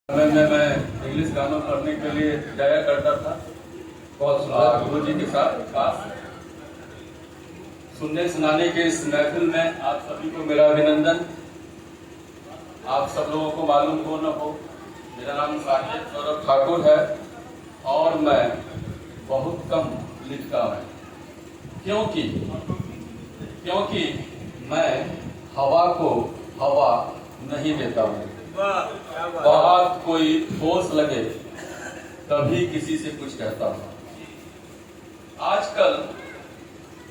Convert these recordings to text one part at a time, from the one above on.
समय में मैं इंग्लिश गानों पढ़ने के लिए जाया करता था। बहुत सुंदर गुरु जी के साथ खास सुनने सुनाने के इस महफिल में आप सभी को मेरा अभिनंदन। आप सब लोगों को मालूम हो न हो, मेरा नाम साकेत गौरव ठाकुर है और मैं बहुत कम लिखता हूँ क्योंकि मैं हवा को हवा नहीं देता हूँ। बात कोई ठोस लगे तभी किसी से कुछ कहता हूँ।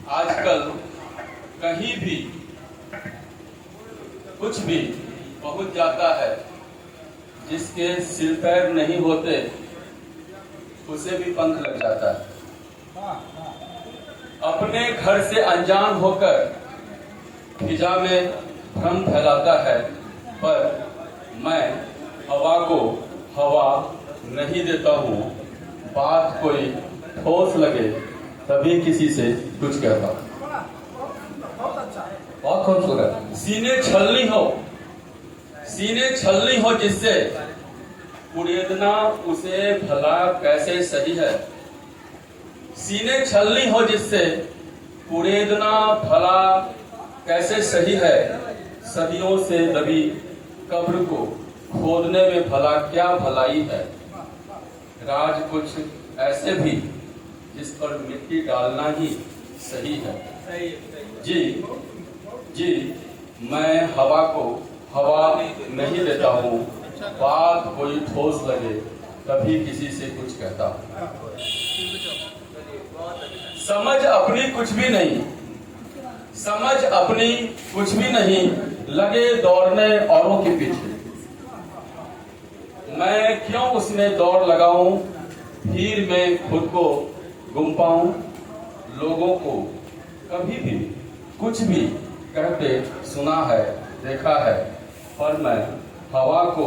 आजकल कहीं भी कुछ भी पहुंच जाता है, जिसके सिर पैर नहीं होते उसे भी पंख लग जाता है। अपने घर से अनजान होकर फिजा में भ्रम फैलाता है, पर मैं हवा को हवा नहीं देता हूँ। बात कोई ठोस लगे तभी किसी से कुछ कहता हूँ। बहुत खूबसूरत। सीने छलनी हो जिससे कुरेदना उसे भला कैसे सही है। सीने छलनी हो जिससे कुरेदना भला कैसे सही है। सदियों से दबी कब्र को खोदने में भला क्या भलाई है। राज कुछ ऐसे भी जिस पर मिट्टी डालना ही सही है। जी मैं हवा को हवा नहीं देता हूँ। बात कोई ठोस लगे तभी किसी से कुछ कहता हूँ। समझ अपनी कुछ भी नहीं लगे दौड़ने औरों के पीछे। मैं क्यों उसमें दौड़ लगाऊं, भीड़ में खुद को गुम पाऊं। लोगों को कभी भी कुछ भी कहते सुना है, देखा है, पर मैं हवा को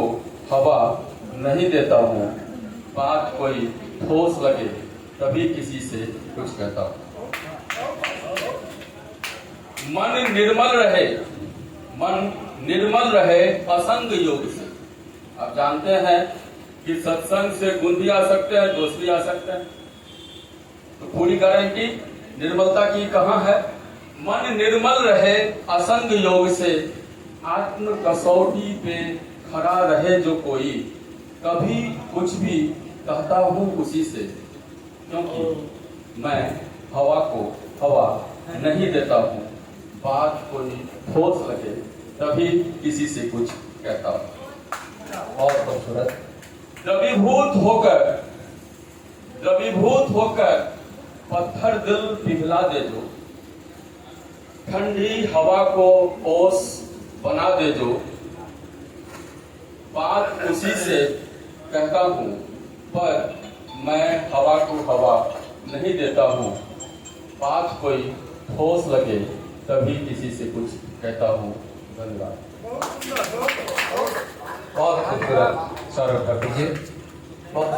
हवा नहीं देता हूँ। बात कोई ठोस लगे तभी किसी से कुछ कहता हूँ। मन निर्मल रहे असंग योग से। आप जानते हैं कि सत्संग से गुण भी आ सकते हैं, दोष भी आ सकते हैं, तो पूरी गारंटी निर्मलता की कहाँ है। मन निर्मल रहे असंग योग से। आत्म कसौटी पे खड़ा रहे जो कोई। कभी कुछ भी कहता हूँ उसी से, क्योंकि मैं हवा को हवा नहीं देता हूँ। बात कोई ठोस लगे तभी किसी से कुछ कहता हूँ। और खूबसूरत। द्रवीभूत होकर पत्थर दिल पिघला दे जो। ठंडी हवा को ओस बना दे जो। बात उसी से कहता हूँ, पर मैं हवा को हवा नहीं देता हूँ। बात कोई ठोस लगे तभी किसी से कुछ कहता हूँ। धन्यवाद। बहुत खूबसूरत सौरभ कर दीजिए। बहुत